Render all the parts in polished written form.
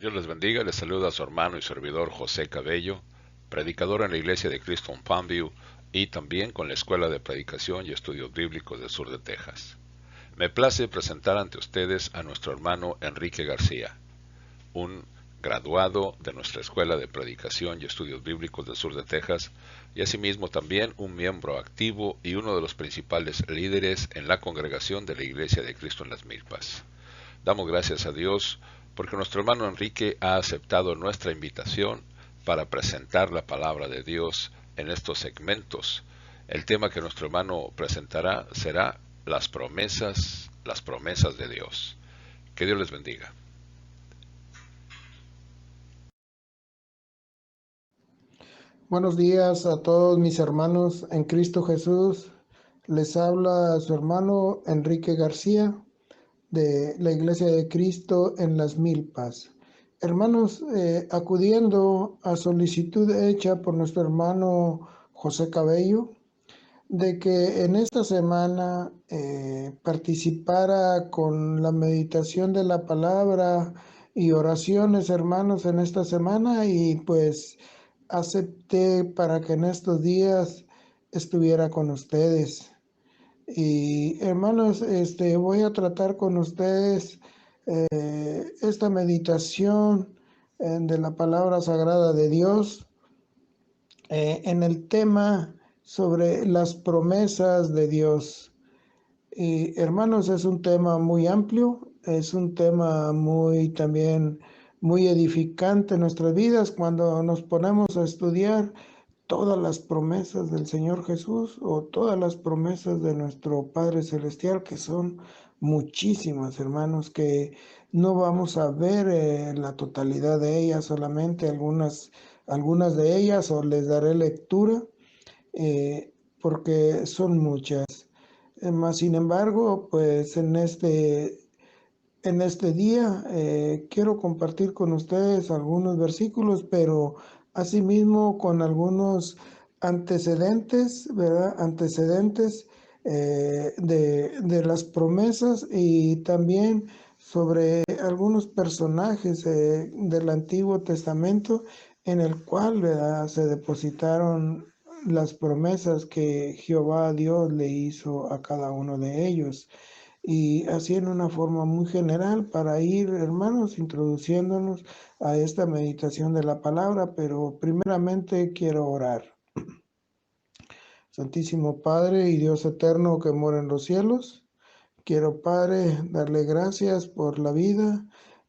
Dios les bendiga, les saluda a su hermano y servidor José Cabello, predicador en la Iglesia de Cristo en Palmview y también con la Escuela de Predicación y Estudios Bíblicos del Sur de Texas. Me place presentar ante ustedes a nuestro hermano Enrique García, un graduado de nuestra Escuela de Predicación y Estudios Bíblicos del Sur de Texas y asimismo también un miembro activo y uno de los principales líderes en la congregación de la Iglesia de Cristo en las Milpas. Damos gracias a Dios porque nuestro hermano Enrique ha aceptado nuestra invitación para presentar la palabra de Dios en estos segmentos. El tema que nuestro hermano presentará será las promesas de Dios. Que Dios les bendiga. Buenos días a todos mis hermanos en Cristo Jesús. Les habla su hermano Enrique García de la Iglesia de Cristo en las Milpas. Hermanos, acudiendo a solicitud hecha por nuestro hermano José Cabello, de que en esta semana participara con la meditación de la palabra y oraciones, hermanos, en esta semana, y pues acepté para que en estos días estuviera con ustedes. Y hermanos, voy a tratar con ustedes esta meditación de la palabra sagrada de Dios en el tema sobre las promesas de Dios. Y hermanos, es un tema muy amplio, es un tema también muy edificante en nuestras vidas cuando nos ponemos a estudiar todas las promesas del Señor Jesús o todas las promesas de nuestro Padre Celestial, que son muchísimas, hermanos, que no vamos a ver la totalidad de ellas, solamente algunas de ellas, o les daré lectura, porque son muchas. Mas, sin embargo, pues en este día quiero compartir con ustedes algunos versículos, pero asimismo con algunos antecedentes, ¿verdad? Antecedentes de las promesas, y también sobre algunos personajes del Antiguo Testamento en el cual, ¿verdad?, se depositaron las promesas que Jehová Dios le hizo a cada uno de ellos. Y así, en una forma muy general, para ir, hermanos, introduciéndonos a esta meditación de la palabra, pero primeramente quiero orar. Santísimo Padre y Dios eterno que mora en los cielos, quiero, Padre, darle gracias por la vida,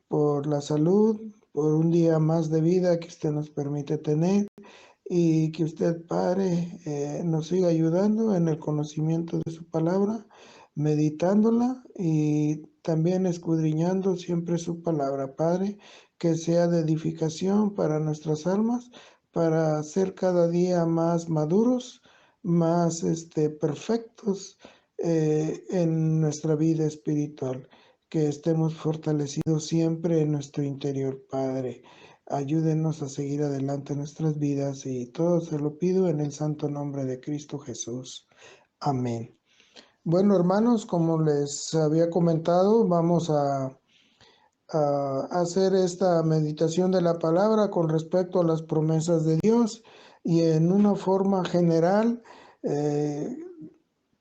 por la salud, por un día más de vida que usted nos permite tener, y que usted, Padre, nos siga ayudando en el conocimiento de su palabra, meditándola y también escudriñando siempre su palabra, Padre, que sea de edificación para nuestras almas, para ser cada día más maduros, más perfectos en nuestra vida espiritual, que estemos fortalecidos siempre en nuestro interior, Padre. Ayúdenos a seguir adelante en nuestras vidas, y todo se lo pido en el santo nombre de Cristo Jesús. Amén. Bueno, hermanos, como les había comentado, vamos a hacer esta meditación de la palabra con respecto a las promesas de Dios, y en una forma general eh,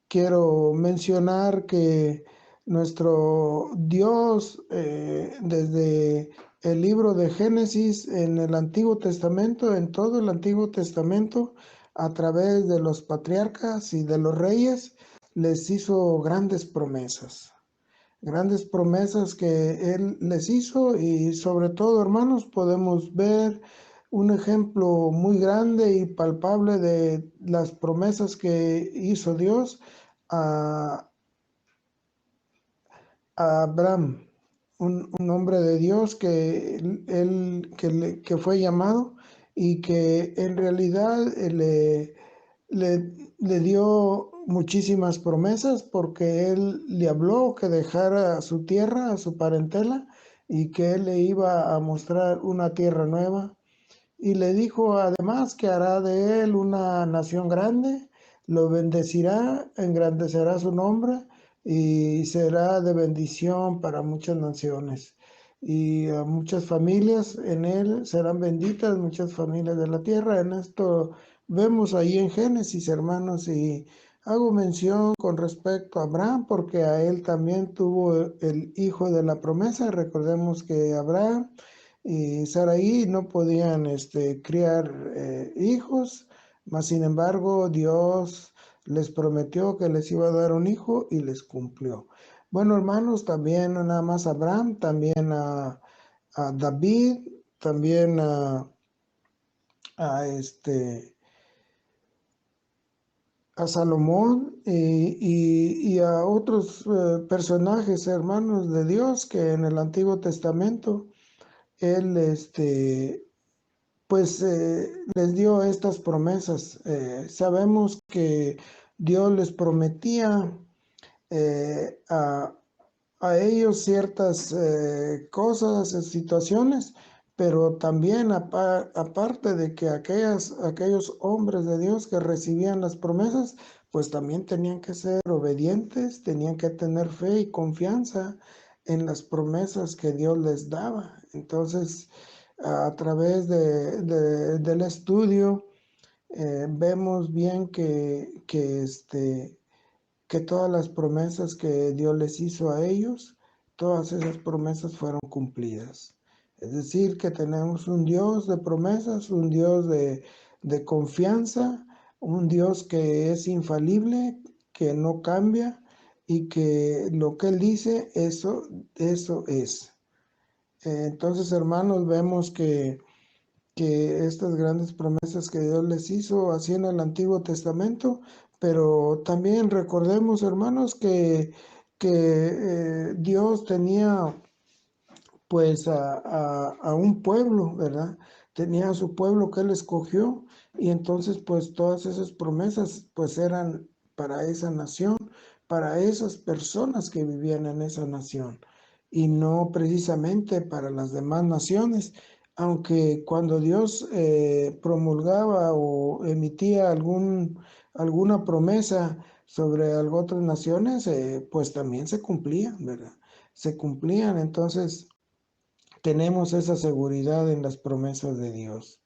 quiero mencionar que nuestro Dios, desde el libro de Génesis en el Antiguo Testamento, en todo el Antiguo Testamento, a través de los patriarcas y de los reyes, les hizo grandes promesas que Él les hizo. Y sobre todo, hermanos, podemos ver un ejemplo muy grande y palpable de las promesas que hizo Dios a, a Abraham, un hombre de Dios que fue llamado, y que en realidad le dio muchísimas promesas, porque él le habló que dejara su tierra, a su parentela, y que él le iba a mostrar una tierra nueva. Y le dijo además que hará de él una nación grande, lo bendecirá, engrandecerá su nombre y será de bendición para muchas naciones. y a muchas familias en él serán benditas, muchas familias de la tierra. En esto vemos ahí en Génesis, hermanos, y hago mención con respecto a Abraham, porque a él también tuvo el hijo de la promesa. Recordemos que Abraham y Sarai no podían criar hijos, mas sin embargo Dios les prometió que les iba a dar un hijo y les cumplió. Bueno, hermanos, también no nada más a Abraham, también a David, también a, este, a Salomón y a otros personajes, hermanos de Dios, que en el Antiguo Testamento él pues les dio estas promesas. Sabemos que Dios les prometía eh, a, a ellos ciertas cosas, situaciones, pero también aparte de que aquellos hombres de Dios que recibían las promesas, pues también tenían que ser obedientes, tenían que tener fe y confianza en las promesas que Dios les daba. Entonces, a través del estudio, vemos bien que todas las promesas que Dios les hizo a ellos, todas esas promesas fueron cumplidas. Es decir, que tenemos un Dios de promesas, un Dios de confianza, un Dios que es infalible, que no cambia y que lo que Él dice, eso es. Entonces, hermanos, vemos que estas grandes promesas que Dios les hizo así en el Antiguo Testamento, pero también recordemos, hermanos, que Dios tenía pues a un pueblo, ¿verdad? Tenía a su pueblo que él escogió y entonces pues todas esas promesas pues eran para esa nación, para esas personas que vivían en esa nación y no precisamente para las demás naciones, aunque cuando Dios promulgaba o emitía alguna promesa sobre otras naciones, pues también se cumplían, ¿verdad? Se cumplían, entonces tenemos esa seguridad en las promesas de Dios.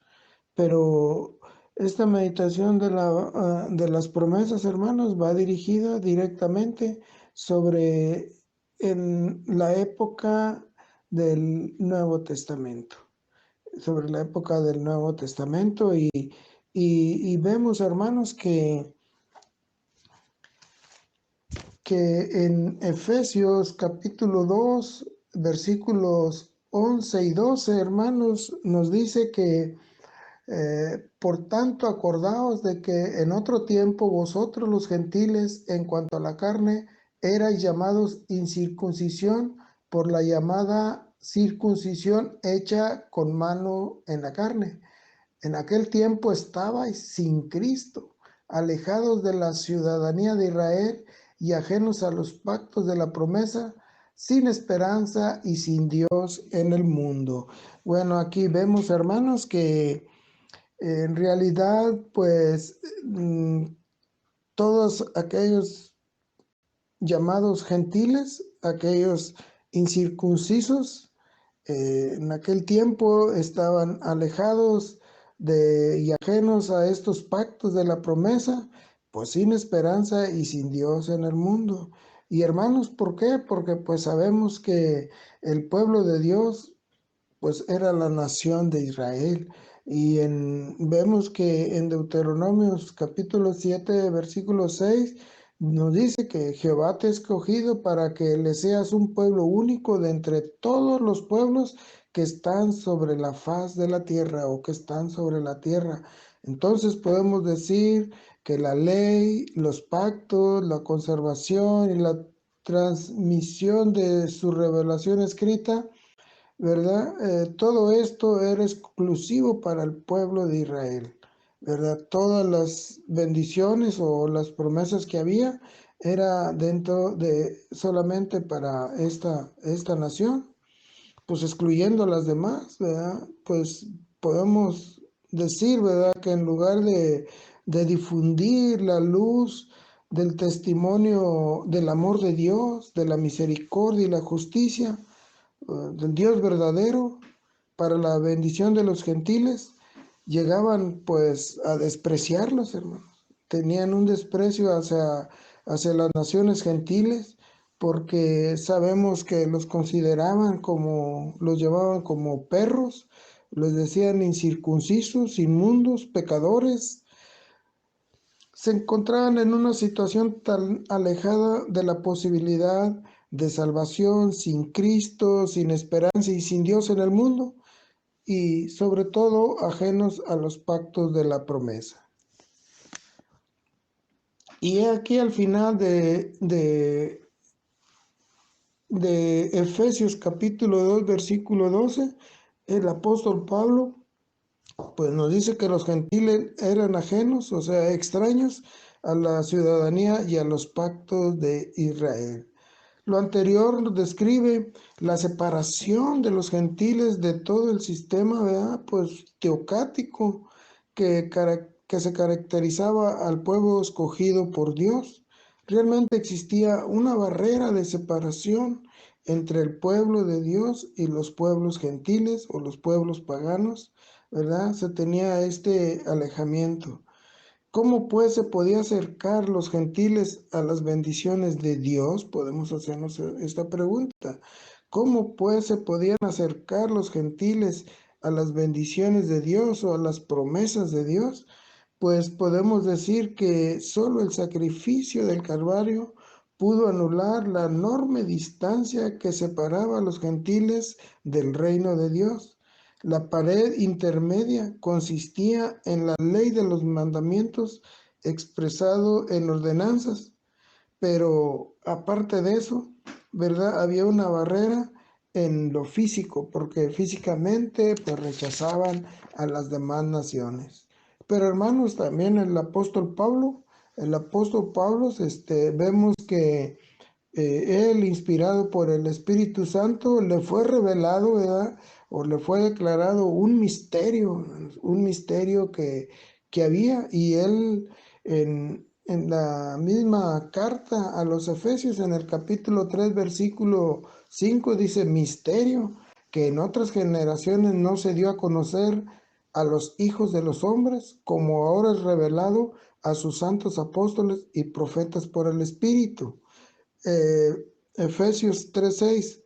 Pero esta meditación de las promesas, hermanos, va dirigida directamente sobre en la época del Nuevo Testamento, sobre la época del Nuevo Testamento y vemos, hermanos, que en Efesios capítulo 2 versículos 11 y 12, hermanos, nos dice que por tanto acordaos de que en otro tiempo vosotros los gentiles en cuanto a la carne erais llamados incircuncisión por la llamada circuncisión hecha con mano en la carne. En aquel tiempo estabais sin Cristo, alejados de la ciudadanía de Israel y ajenos a los pactos de la promesa, sin esperanza y sin Dios en el mundo. Bueno, aquí vemos, hermanos, que en realidad, pues, todos aquellos llamados gentiles, aquellos incircuncisos, en aquel tiempo estaban alejados y ajenos a estos pactos de la promesa, pues sin esperanza y sin Dios en el mundo. Y hermanos, ¿por qué? Porque pues sabemos que el pueblo de Dios pues era la nación de Israel. Y vemos que en Deuteronomios capítulo 7, versículo 6, nos dice que Jehová te ha escogido para que le seas un pueblo único de entre todos los pueblos que están sobre la faz de la tierra o que están sobre la tierra. Entonces podemos decir que la ley, los pactos, la conservación y la transmisión de su revelación escrita, ¿verdad? Todo esto era exclusivo para el pueblo de Israel, ¿verdad? Todas las bendiciones o las promesas que había era dentro de solamente para esta nación, pues excluyendo a las demás, ¿verdad? Pues podemos decir, ¿verdad? Que en lugar de difundir la luz del testimonio del amor de Dios, de la misericordia y la justicia, del Dios verdadero, para la bendición de los gentiles, llegaban pues a despreciarlos, hermanos. Tenían un desprecio hacia las naciones gentiles, porque sabemos que los consideraban como, los llevaban como perros, les decían incircuncisos, inmundos, pecadores. Se encontraban en una situación tan alejada de la posibilidad de salvación, sin Cristo, sin esperanza y sin Dios en el mundo, y sobre todo ajenos a los pactos de la promesa. Y he aquí al final de Efesios capítulo 2, versículo 12, el apóstol Pablo pues nos dice que los gentiles eran ajenos, o sea, extraños a la ciudadanía y a los pactos de Israel. Lo anterior nos describe la separación de los gentiles de todo el sistema, ¿verdad? Pues teocrático que se caracterizaba al pueblo escogido por Dios. Realmente existía una barrera de separación entre el pueblo de Dios y los pueblos gentiles o los pueblos paganos, ¿verdad? Se tenía este alejamiento. ¿Cómo pues se podía acercar los gentiles a las bendiciones de Dios? Podemos hacernos esta pregunta. ¿Cómo pues se podían acercar los gentiles a las bendiciones de Dios o a las promesas de Dios? Pues podemos decir que solo el sacrificio del Calvario pudo anular la enorme distancia que separaba a los gentiles del reino de Dios. La pared intermedia consistía en la ley de los mandamientos expresado en ordenanzas, pero aparte de eso, ¿verdad? Había una barrera en lo físico, porque físicamente pues rechazaban a las demás naciones. Pero hermanos, también el apóstol Pablo, vemos que él, inspirado por el Espíritu Santo, le fue revelado, ¿verdad? O le fue declarado un misterio que había, y él en la misma carta a los Efesios, en el capítulo 3, versículo 5, dice, misterio que en otras generaciones no se dio a conocer a los hijos de los hombres, como ahora es revelado a sus santos apóstoles y profetas por el Espíritu. Efesios 3:6,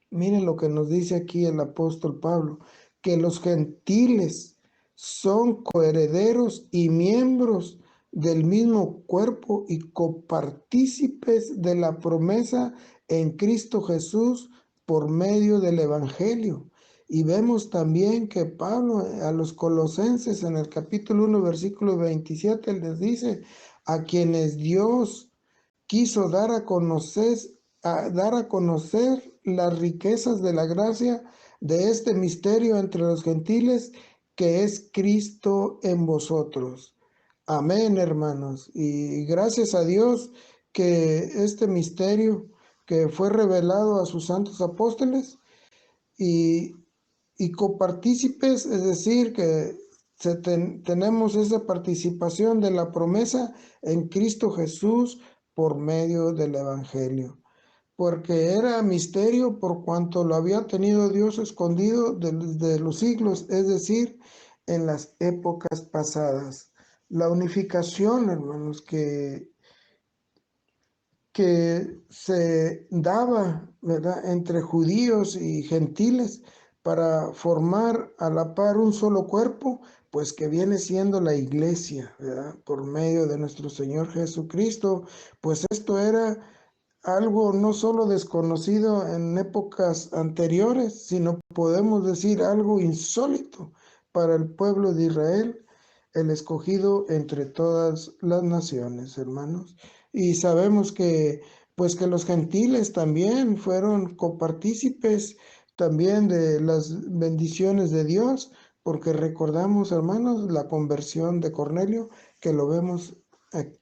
miren lo que nos dice aquí el apóstol Pablo, que los gentiles son coherederos y miembros del mismo cuerpo y copartícipes de la promesa en Cristo Jesús por medio del Evangelio. Y vemos también que Pablo a los colosenses en el capítulo 1, versículo 27, les dice, a quienes Dios quiso dar a conocer las riquezas de la gracia de este misterio entre los gentiles, que es Cristo en vosotros. Amén, hermanos. Y gracias a Dios que este misterio que fue revelado a sus santos apóstoles y, y copartícipes, es decir, que tenemos esa participación de la promesa en Cristo Jesús por medio del Evangelio, porque era misterio por cuanto lo había tenido Dios escondido desde los siglos, es decir, en las épocas pasadas. La unificación, hermanos, que se daba, ¿verdad?, entre judíos y gentiles para formar a la par un solo cuerpo, pues que viene siendo la iglesia, ¿verdad?, por medio de nuestro Señor Jesucristo. Pues esto era algo no solo desconocido en épocas anteriores, sino podemos decir algo insólito para el pueblo de Israel, el escogido entre todas las naciones, hermanos. Y sabemos que, pues que los gentiles también fueron copartícipes también de las bendiciones de Dios, porque recordamos, hermanos, la conversión de Cornelio, que lo vemos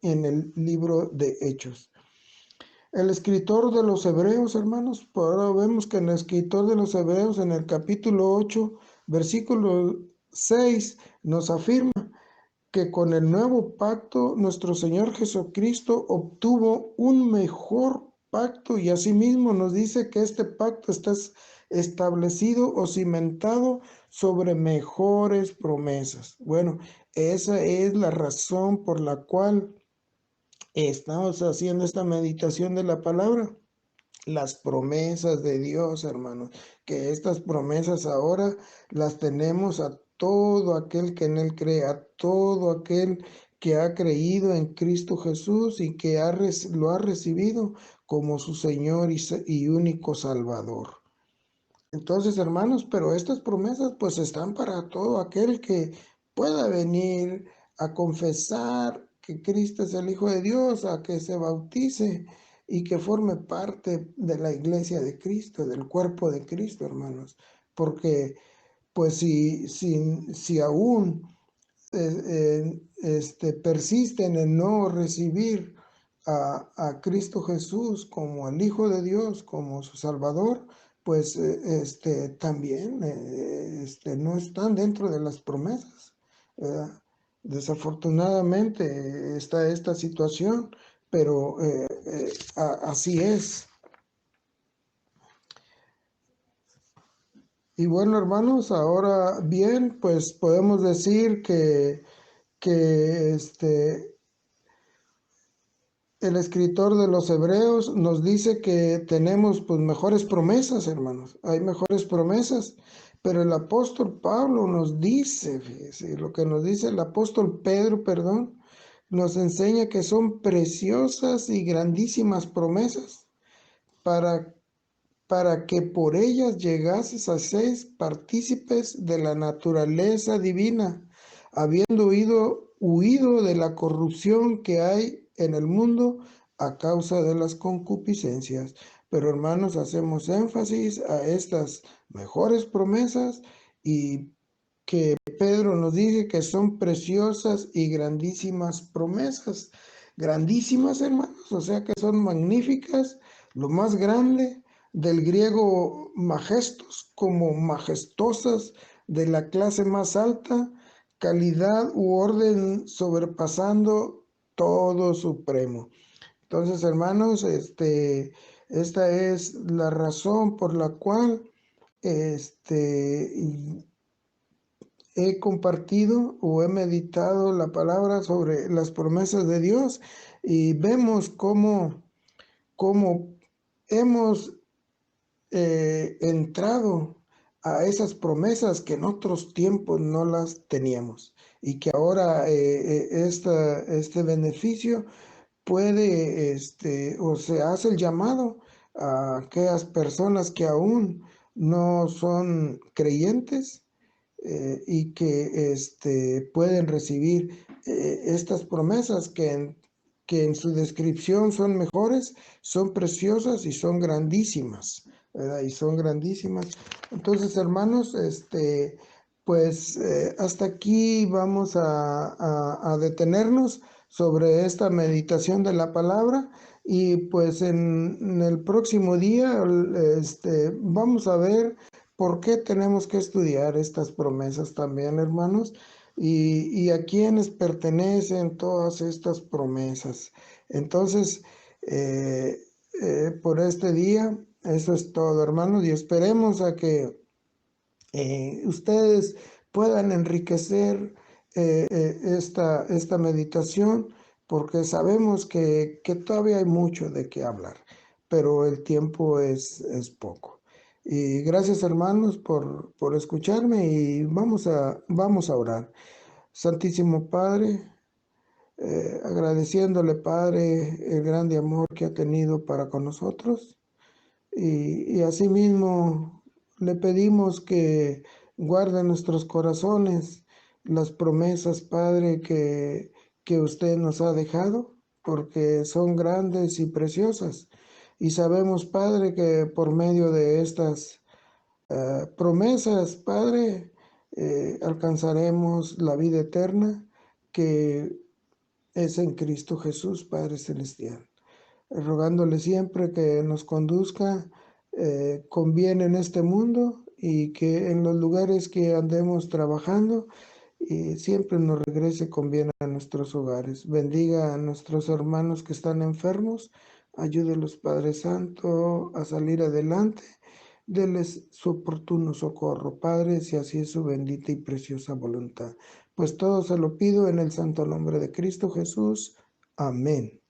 en el libro de Hechos. El escritor de los Hebreos, hermanos, ahora vemos que el escritor de los Hebreos en el capítulo 8, versículo 6, nos afirma que con el nuevo pacto nuestro Señor Jesucristo obtuvo un mejor pacto, y asimismo nos dice que este pacto está establecido o cimentado sobre mejores promesas. Bueno, esa es la razón por la cual estamos haciendo esta meditación de la palabra. Las promesas de Dios, hermanos, que estas promesas ahora las tenemos a todo aquel que en Él cree, a todo aquel que ha creído en Cristo Jesús y que lo ha recibido como su Señor y único Salvador. Entonces, hermanos, pero estas promesas pues están para todo aquel que pueda venir a confesar que Cristo es el Hijo de Dios, a que se bautice y que forme parte de la iglesia de Cristo, del cuerpo de Cristo, hermanos. Porque pues si aún persisten en no recibir a Cristo Jesús como el Hijo de Dios, como su Salvador, pues también no están dentro de las promesas, ¿verdad? Desafortunadamente está esta situación, pero así es. Y bueno, hermanos, ahora bien, pues podemos decir que el escritor de los Hebreos nos dice que tenemos pues mejores promesas, hermanos. Hay mejores promesas, pero el apóstol Pablo nos dice, fíjese, lo que nos dice el apóstol Pedro, perdón, nos enseña que son preciosas y grandísimas promesas para, para que por ellas llegases a ser partícipes de la naturaleza divina, habiendo huido de la corrupción que hay en el mundo a causa de las concupiscencias. Pero hermanos, hacemos énfasis a estas mejores promesas y que Pedro nos dice que son preciosas y grandísimas promesas. Grandísimas, hermanos, o sea que son magníficas, lo más grande, del griego majestos, como majestuosas, de la clase más alta, calidad u orden sobrepasando todo supremo. Entonces, hermanos, esta es la razón por la cual he compartido o he meditado la palabra sobre las promesas de Dios y vemos cómo hemos entrado a esas promesas que en otros tiempos no las teníamos y que ahora este beneficio puede, o se hace el llamado a aquellas personas que aún no son creyentes y que pueden recibir estas promesas que en su descripción son mejores, son preciosas y son grandísimas, ¿verdad? Y son grandísimas. Entonces, hermanos, pues hasta aquí vamos a detenernos sobre esta meditación de la palabra y pues en el próximo día vamos a ver por qué tenemos que estudiar estas promesas también, hermanos, y a quiénes pertenecen todas estas promesas. Entonces, eh, por este día, eso es todo, hermanos, y esperemos a que ustedes puedan enriquecer esta meditación, porque sabemos que todavía hay mucho de qué hablar, pero el tiempo es poco. Y gracias, hermanos, por escucharme y vamos a orar. Santísimo Padre, agradeciéndole, Padre, el grande amor que ha tenido para con nosotros. Y asimismo le pedimos que guarde en nuestros corazones las promesas, Padre, que usted nos ha dejado, porque son grandes y preciosas. Y sabemos, Padre, que por medio de estas promesas, Padre, alcanzaremos la vida eterna que es en Cristo Jesús, Padre Celestial. Rogándole siempre que nos conduzca con bien en este mundo y que en los lugares que andemos trabajando siempre nos regrese con bien a nuestros hogares. Bendiga a nuestros hermanos que están enfermos, Ayúdelos, Padre Santo, a salir adelante. Deles su oportuno socorro, Padre, si así es su bendita y preciosa voluntad. Pues todo se lo pido en el santo nombre de Cristo Jesús. Amén.